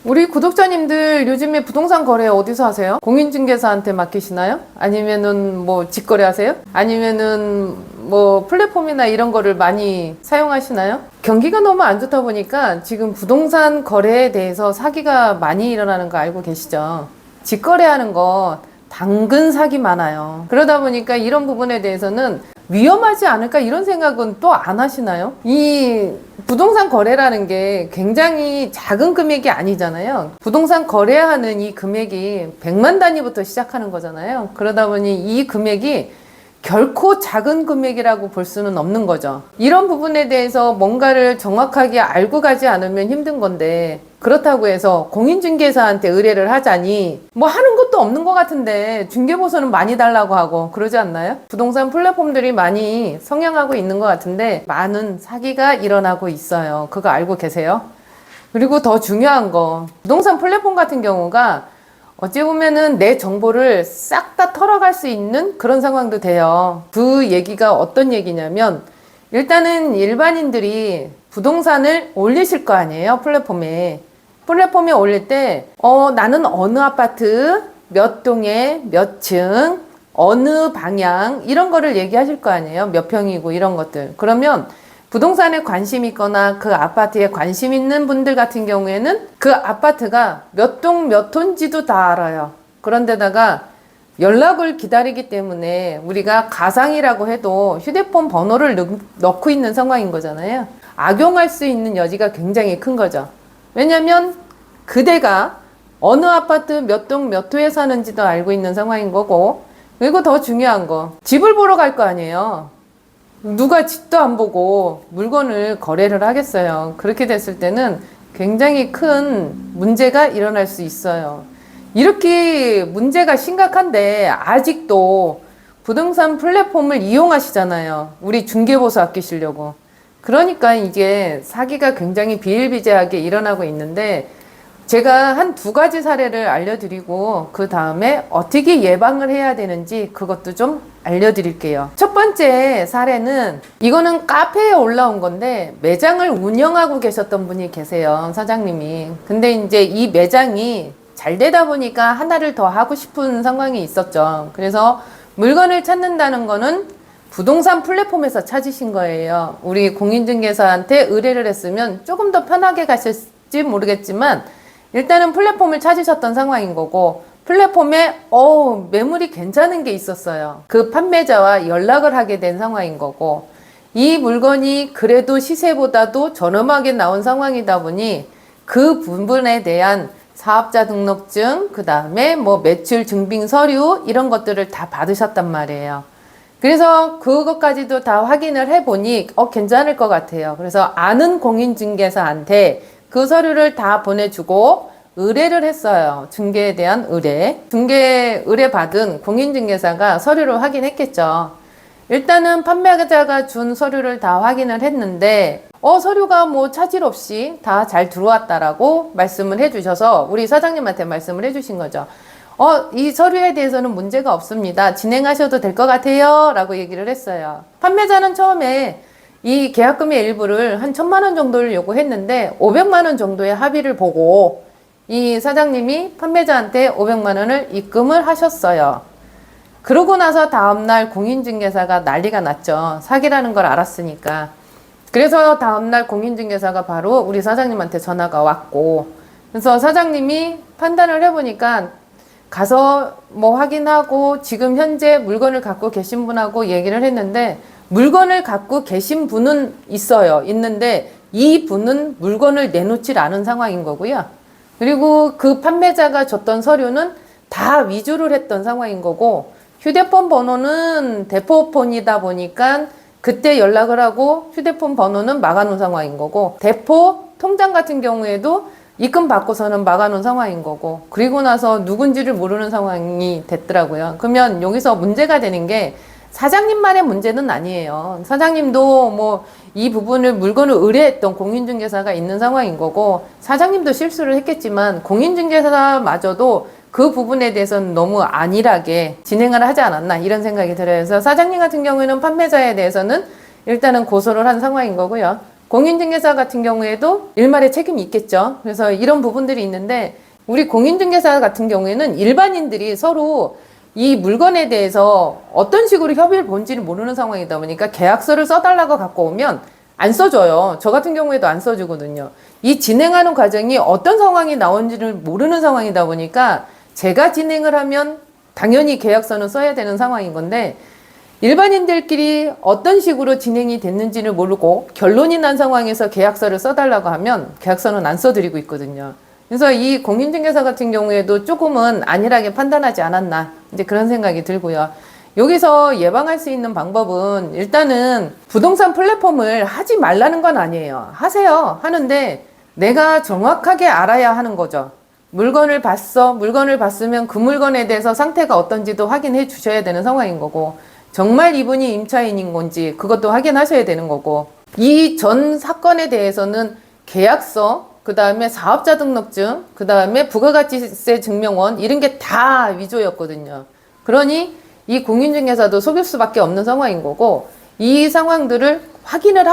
우리 구독자님들 요즘에 부동산 거래 어디서 하세요? 공인중개사한테 맡기시나요? 아니면은 뭐 직거래 하세요? 아니면은 뭐 플랫폼이나 이런 거를 많이 사용하시나요? 경기가 너무 안 좋다 보니까 지금 부동산 거래에 대해서 사기가 많이 일어나는 거 알고 계시죠? 직거래하는 거 당근 사기 많아요. 그러다 보니까 이런 부분에 대해서는 위험하지 않을까 이런 생각은 또 안 하시나요? 이 부동산 거래라는 게 굉장히 작은 금액이 아니잖아요. 부동산 거래하는 이 금액이 100만 단위부터 시작하는 거잖아요. 그러다 보니 이 금액이 결코 작은 금액이라고 볼 수는 없는 거죠. 이런 부분에 대해서 뭔가를 정확하게 알고 가지 않으면 힘든 건데, 그렇다고 해서 공인중개사한테 의뢰를 하자니 뭐 하는 것도 없는 것 같은데 중개보수는 많이 달라고 하고 그러지 않나요? 부동산 플랫폼들이 많이 성행하고 있는 것 같은데 많은 사기가 일어나고 있어요. 그거 알고 계세요? 그리고 더 중요한 거, 부동산 플랫폼 같은 경우가 어찌 보면은 내 정보를 싹 다 털어갈 수 있는 그런 상황도 돼요. 그 얘기가 어떤 얘기냐면, 일단은 일반인들이 부동산을 올리실 거 아니에요, 플랫폼에. 플랫폼에 올릴 때 나는 어느 아파트 몇 동에 몇 층 어느 방향 이런 거를 얘기하실 거 아니에요. 몇 평이고 이런 것들. 그러면 부동산에 관심 있거나 그 아파트에 관심 있는 분들 같은 경우에는 그 아파트가 몇 동 몇 호인지도 다 알아요. 그런데다가 연락을 기다리기 때문에 우리가 가상이라고 해도 휴대폰 번호를 넣고 있는 상황인 거잖아요. 악용할 수 있는 여지가 굉장히 큰 거죠. 왜냐면 그대가 어느 아파트 몇 동 몇 호에 사는지도 알고 있는 상황인 거고, 그리고 더 중요한 거, 집을 보러 갈 거 아니에요. 누가 집도 안 보고 물건을 거래를 하겠어요. 그렇게 됐을 때는 굉장히 큰 문제가 일어날 수 있어요. 이렇게 문제가 심각한데 아직도 부동산 플랫폼을 이용하시잖아요. 우리 중개보수 아끼시려고. 그러니까 이게 사기가 굉장히 비일비재하게 일어나고 있는데, 제가 한 2가지 사례를 알려드리고 그 다음에 어떻게 예방을 해야 되는지 그것도 좀 알려드릴게요. 첫 번째 사례는, 이거는 카페에 올라온 건데 매장을 운영하고 계셨던 분이 계세요, 사장님이. 근데 이제 이 매장이 잘 되다 보니까 하나를 더 하고 싶은 상황이 있었죠. 그래서 물건을 찾는다는 거는 부동산 플랫폼에서 찾으신 거예요. 우리 공인중개사한테 의뢰를 했으면 조금 더 편하게 가실지 모르겠지만 일단은 플랫폼을 찾으셨던 상황인 거고, 플랫폼에 매물이 괜찮은 게 있었어요. 그 판매자와 연락을 하게 된 상황인 거고, 이 물건이 그래도 시세보다도 저렴하게 나온 상황이다 보니 그 부분에 대한 사업자 등록증, 그 다음에 뭐 매출 증빙 서류 이런 것들을 다 받으셨단 말이에요. 그래서 그것까지도 다 확인을 해보니 괜찮을 것 같아요. 그래서 아는 공인중개사한테 그 서류를 다 보내주고 의뢰를 했어요. 중개에 대한 의뢰. 중개 의뢰 받은 공인중개사가 서류를 확인했겠죠. 일단은 판매자가 준 서류를 다 확인을 했는데 서류가 뭐 차질 없이 다 잘 들어왔다라고 말씀을 해주셔서 우리 사장님한테 말씀을 해주신 거죠. 이 서류에 대해서는 문제가 없습니다. 진행하셔도 될 것 같아요. 라고 얘기를 했어요. 판매자는 처음에 이 계약금의 일부를 한 1,000만 원 정도를 요구했는데 500만 원 정도의 합의를 보고 이 사장님이 판매자한테 500만 원을 입금을 하셨어요. 그러고 나서 다음날 공인중개사가 난리가 났죠. 사기라는 걸 알았으니까. 그래서 다음날 공인중개사가 바로 우리 사장님한테 전화가 왔고, 그래서 사장님이 판단을 해보니까 가서 뭐 확인하고 지금 현재 물건을 갖고 계신 분하고 얘기를 했는데, 물건을 갖고 계신 분은 있는데 이 분은 물건을 내놓질 않은 상황인 거고요. 그리고 그 판매자가 줬던 서류는 다 위조를 했던 상황인 거고, 휴대폰 번호는 대포폰이다 보니까 그때 연락을 하고 휴대폰 번호는 막아놓은 상황인 거고, 대포 통장 같은 경우에도 입금 받고서는 막아놓은 상황인 거고, 그리고 나서 누군지를 모르는 상황이 됐더라고요. 그러면 여기서 문제가 되는 게 사장님만의 문제는 아니에요. 사장님도 뭐 이 부분을 물건을 의뢰했던 공인중개사가 있는 상황인 거고, 사장님도 실수를 했겠지만 공인중개사마저도 그 부분에 대해서는 너무 안일하게 진행을 하지 않았나 이런 생각이 들어요. 그래서 사장님 같은 경우에는 판매자에 대해서는 일단은 고소를 한 상황인 거고요. 공인중개사 같은 경우에도 일말의 책임이 있겠죠. 그래서 이런 부분들이 있는데 우리 공인중개사 같은 경우에는 일반인들이 서로 이 물건에 대해서 어떤 식으로 협의를 본지를 모르는 상황이다 보니까 계약서를 써달라고 갖고 오면 안 써줘요. 저 같은 경우에도 안 써주거든요. 이 진행하는 과정이 어떤 상황이 나온지를 모르는 상황이다 보니까 제가 진행을 하면 당연히 계약서는 써야 되는 상황인 건데 일반인들끼리 어떤 식으로 진행이 됐는지를 모르고 결론이 난 상황에서 계약서를 써달라고 하면 계약서는 안 써드리고 있거든요. 그래서 이 공인중개사 같은 경우에도 조금은 안일하게 판단하지 않았나 이제 그런 생각이 들고요. 여기서 예방할 수 있는 방법은 일단은 부동산 플랫폼을 하지 말라는 건 아니에요. 하세요. 하는데 내가 정확하게 알아야 하는 거죠. 물건을 봤어. 물건을 봤으면 그 물건에 대해서 상태가 어떤지도 확인해 주셔야 되는 상황인 거고 정말 이분이 임차인인 건지 그것도 확인하셔야 되는 거고 이 전 사건에 대해서는 계약서 그 다음에 사업자 등록증, 그 다음에 부가가치세 증명원 이런 게 다 위조였거든요. 그러니 이 공인중개사도 속일 수밖에 없는 상황인 거고 이 상황들을 확인을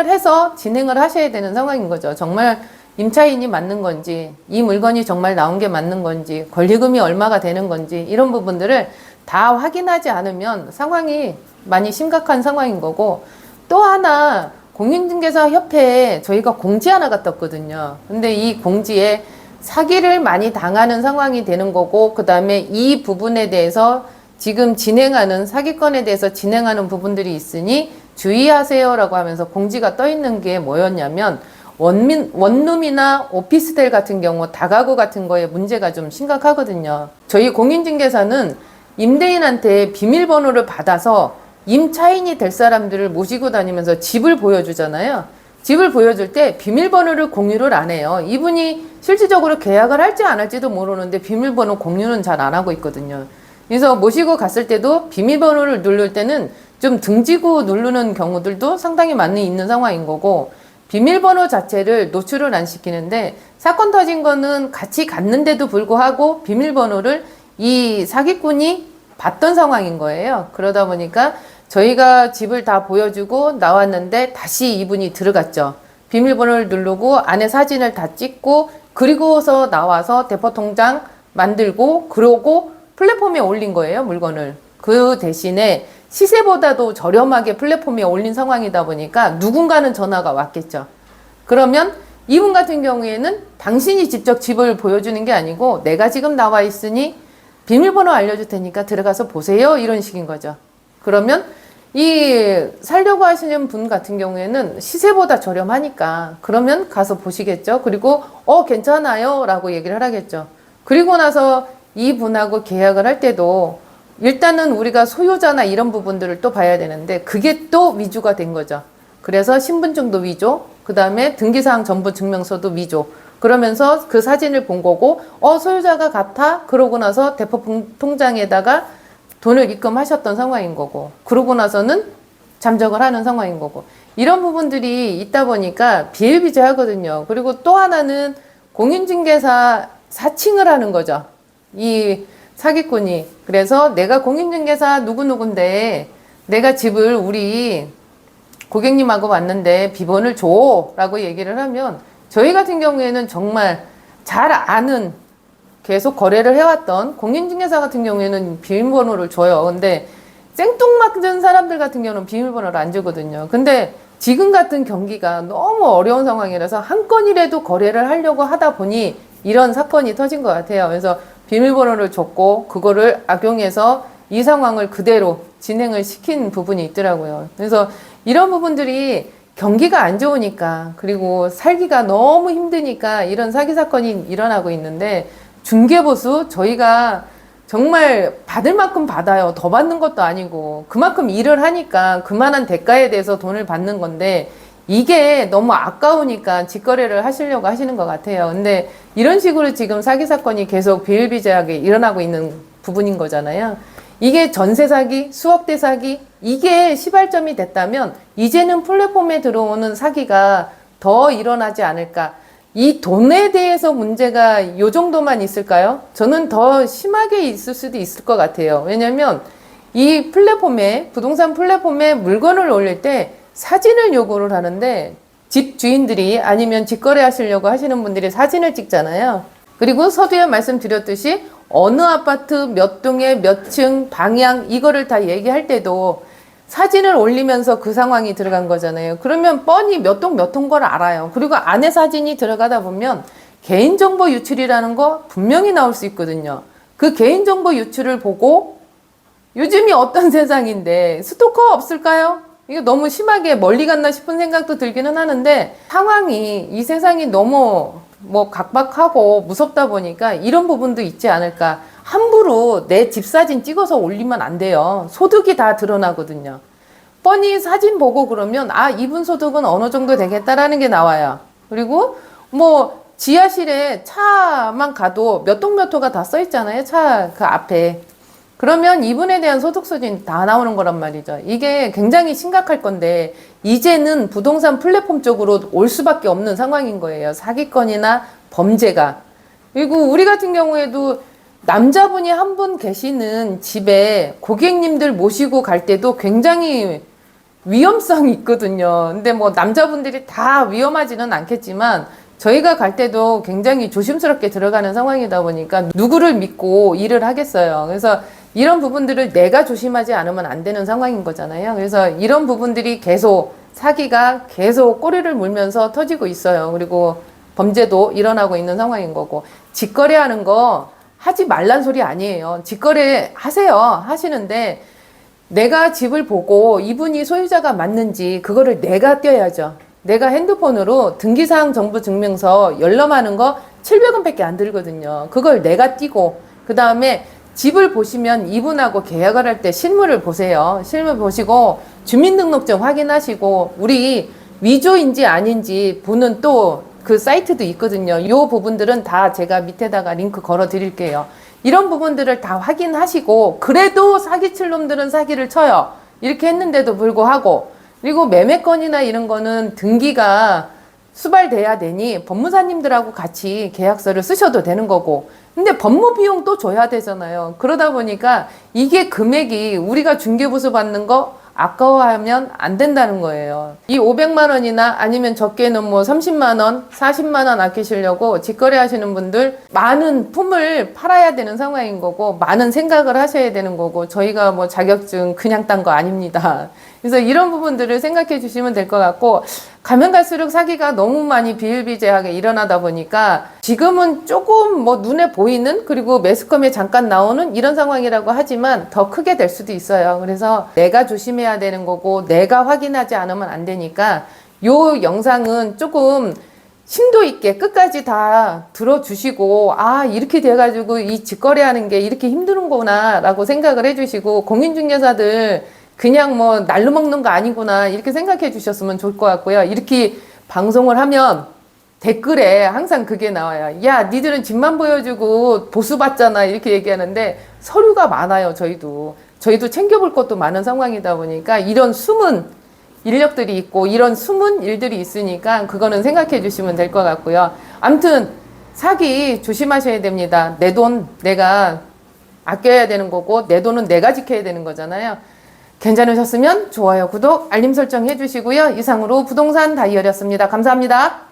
해서 진행을 하셔야 되는 상황인 거죠. 정말 임차인이 맞는 건지 이 물건이 정말 나온 게 맞는 건지 권리금이 얼마가 되는 건지 이런 부분들을 다 확인하지 않으면 상황이 많이 심각한 상황인 거고 또 하나 공인중개사 협회에 저희가 공지 하나가 떴거든요. 근데 이 공지에 사기를 많이 당하는 상황이 되는 거고 그 다음에 이 부분에 대해서 지금 진행하는 사기건에 대해서 진행하는 부분들이 있으니 주의하세요 라고 하면서 공지가 떠 있는 게 뭐였냐면 원룸이나 오피스텔 같은 경우 다가구 같은 거에 문제가 좀 심각하거든요. 저희 공인중개사는 임대인한테 비밀번호를 받아서 임차인이 될 사람들을 모시고 다니면서 집을 보여주잖아요. 집을 보여줄 때 비밀번호를 공유를 안 해요. 이분이 실질적으로 계약을 할지 안 할지도 모르는데 비밀번호 공유는 잘 안 하고 있거든요. 그래서 모시고 갔을 때도 비밀번호를 누를 때는 좀 등지고 누르는 경우들도 상당히 많이 있는 상황인 거고 비밀번호 자체를 노출을 안 시키는데 사건 터진 거는 같이 갔는데도 불구하고 비밀번호를 이 사기꾼이 봤던 상황인 거예요. 그러다 보니까 저희가 집을 다 보여주고 나왔는데 다시 이분이 들어갔죠. 비밀번호를 누르고 안에 사진을 다 찍고 그리고서 나와서 대포통장 만들고 그러고 플랫폼에 올린 거예요, 물건을. 그 대신에 시세보다도 저렴하게 플랫폼에 올린 상황이다 보니까 누군가는 전화가 왔겠죠. 그러면 이분 같은 경우에는 당신이 직접 집을 보여주는 게 아니고 내가 지금 나와 있으니 비밀번호 알려줄 테니까 들어가서 보세요. 이런 식인 거죠. 그러면 이 살려고 하시는 분 같은 경우에는 시세보다 저렴하니까 그러면 가서 보시겠죠. 그리고 괜찮아요 라고 얘기를 하겠죠. 그리고 나서 이 분하고 계약을 할 때도 일단은 우리가 소유자나 이런 부분들을 또 봐야 되는데 그게 또 위조가 된 거죠. 그래서 신분증도 위조, 그 다음에 등기사항 전부 증명서도 위조. 그러면서 그 사진을 본 거고 소유자가 같아? 그러고 나서 대포 통장에다가 돈을 입금하셨던 상황인 거고 그러고 나서는 잠적을 하는 상황인 거고 이런 부분들이 있다 보니까 비일비재하거든요. 그리고 또 하나는 공인중개사 사칭을 하는 거죠. 이 사기꾼이. 그래서 내가 공인중개사 누구누군데 내가 집을 우리 고객님하고 왔는데 비번을 줘 라고 얘기를 하면 저희 같은 경우에는 정말 잘 아는 계속 거래를 해왔던 공인중개사 같은 경우에는 비밀번호를 줘요. 근데 생뚱맞은 사람들 같은 경우는 비밀번호를 안 주거든요. 근데 지금 같은 경기가 너무 어려운 상황이라서 한 건이라도 거래를 하려고 하다 보니 이런 사건이 터진 것 같아요. 그래서 비밀번호를 줬고 그거를 악용해서 이 상황을 그대로 진행을 시킨 부분이 있더라고요. 그래서 이런 부분들이 경기가 안 좋으니까 그리고 살기가 너무 힘드니까 이런 사기 사건이 일어나고 있는데 중개보수 저희가 정말 받을 만큼 받아요. 더 받는 것도 아니고 그만큼 일을 하니까 그만한 대가에 대해서 돈을 받는 건데 이게 너무 아까우니까 직거래를 하시려고 하시는 것 같아요. 근데 이런 식으로 지금 사기 사건이 계속 비일비재하게 일어나고 있는 부분인 거잖아요. 이게 전세 사기, 수억대 사기 이게 시발점이 됐다면 이제는 플랫폼에 들어오는 사기가 더 일어나지 않을까. 이 돈에 대해서 문제가 요 정도만 있을까요? 저는 더 심하게 있을 수도 있을 것 같아요. 왜냐면 이 플랫폼에 부동산 플랫폼에 물건을 올릴 때 사진을 요구를 하는데 집 주인들이 아니면 직거래 하시려고 하시는 분들이 사진을 찍잖아요. 그리고 서두에 말씀드렸듯이 어느 아파트 몇 동에 몇 층 방향 이거를 다 얘기할 때도 사진을 올리면서 그 상황이 들어간 거잖아요. 그러면 뻔히 몇 동 몇 통 걸 알아요. 그리고 안에 사진이 들어가다 보면 개인정보 유출이라는 거 분명히 나올 수 있거든요. 그 개인정보 유출을 보고 요즘이 어떤 세상인데 스토커 없을까요? 이거 너무 심하게 멀리 갔나 싶은 생각도 들기는 하는데 상황이 이 세상이 너무 뭐 각박하고 무섭다 보니까 이런 부분도 있지 않을까. 함부로 내 집 사진 찍어서 올리면 안 돼요. 소득이 다 드러나거든요. 뻔히 사진 보고 그러면 아 이분 소득은 어느 정도 되겠다라는 게 나와요. 그리고 뭐 지하실에 차만 가도 몇 동 몇 호가 다 써 있잖아요. 차 그 앞에. 그러면 이분에 대한 소득 수준 다 나오는 거란 말이죠. 이게 굉장히 심각할 건데 이제는 부동산 플랫폼 쪽으로 올 수밖에 없는 상황인 거예요. 사기건이나 범죄가. 그리고 우리 같은 경우에도 남자분이 한 분 계시는 집에 고객님들 모시고 갈 때도 굉장히 위험성이 있거든요. 근데 뭐 남자분들이 다 위험하지는 않겠지만 저희가 갈 때도 굉장히 조심스럽게 들어가는 상황이다 보니까 누구를 믿고 일을 하겠어요. 그래서 이런 부분들을 내가 조심하지 않으면 안 되는 상황인 거잖아요. 그래서 이런 부분들이 계속 사기가 계속 꼬리를 물면서 터지고 있어요. 그리고 범죄도 일어나고 있는 상황인 거고 직거래하는 거 하지 말란 소리 아니에요. 직거래 하세요. 하시는데 내가 집을 보고 이분이 소유자가 맞는지 그거를 내가 떼야죠. 내가 핸드폰으로 등기사항 정보 증명서 열람하는 거 700원밖에 안 들거든요. 그걸 내가 띄고 그 다음에 집을 보시면 이분하고 계약을 할 때 실물을 보세요. 실물 보시고 주민등록증 확인하시고 우리 위조인지 아닌지 보는 또 그 사이트도 있거든요. 이 부분들은 다 제가 밑에다가 링크 걸어 드릴게요. 이런 부분들을 다 확인하시고 그래도 사기칠 놈들은 사기를 쳐요. 이렇게 했는데도 불구하고 그리고 매매건이나 이런 거는 등기가 수발돼야 되니 법무사님들하고 같이 계약서를 쓰셔도 되는 거고 근데 법무 비용 또 줘야 되잖아요. 그러다 보니까 이게 금액이 우리가 중개보수 받는 거 아까워하면 안 된다는 거예요. 이 500만 원이나 아니면 적게는 뭐 30만 원, 40만 원 아끼시려고 직거래 하시는 분들 많은 품을 팔아야 되는 상황인 거고 많은 생각을 하셔야 되는 거고 저희가 뭐 자격증 그냥 딴 거 아닙니다. 그래서 이런 부분들을 생각해 주시면 될 것 같고 가면 갈수록 사기가 너무 많이 비일비재하게 일어나다 보니까 지금은 조금 뭐 눈에 보이는 그리고 매스컴에 잠깐 나오는 이런 상황이라고 하지만 더 크게 될 수도 있어요. 그래서 내가 조심해야 되는 거고 내가 확인하지 않으면 안 되니까 요 영상은 조금 심도 있게 끝까지 다 들어주시고 아 이렇게 돼가지고 이 직거래하는 게 이렇게 힘드는구나 라고 생각을 해주시고 공인중개사들 그냥 뭐 날로 먹는 거 아니구나 이렇게 생각해 주셨으면 좋을 것 같고요. 이렇게 방송을 하면 댓글에 항상 그게 나와요. 야 니들은 집만 보여주고 보수 받잖아 이렇게 얘기하는데 서류가 많아요. 저희도 챙겨볼 것도 많은 상황이다 보니까 이런 숨은 인력들이 있고 이런 숨은 일들이 있으니까 그거는 생각해 주시면 될 것 같고요. 아무튼 사기 조심하셔야 됩니다. 내 돈 내가 아껴야 되는 거고 내 돈은 내가 지켜야 되는 거잖아요. 괜찮으셨으면 좋아요, 구독, 알림 설정 해주시고요. 이상으로 부동산 다이어리였습니다. 감사합니다.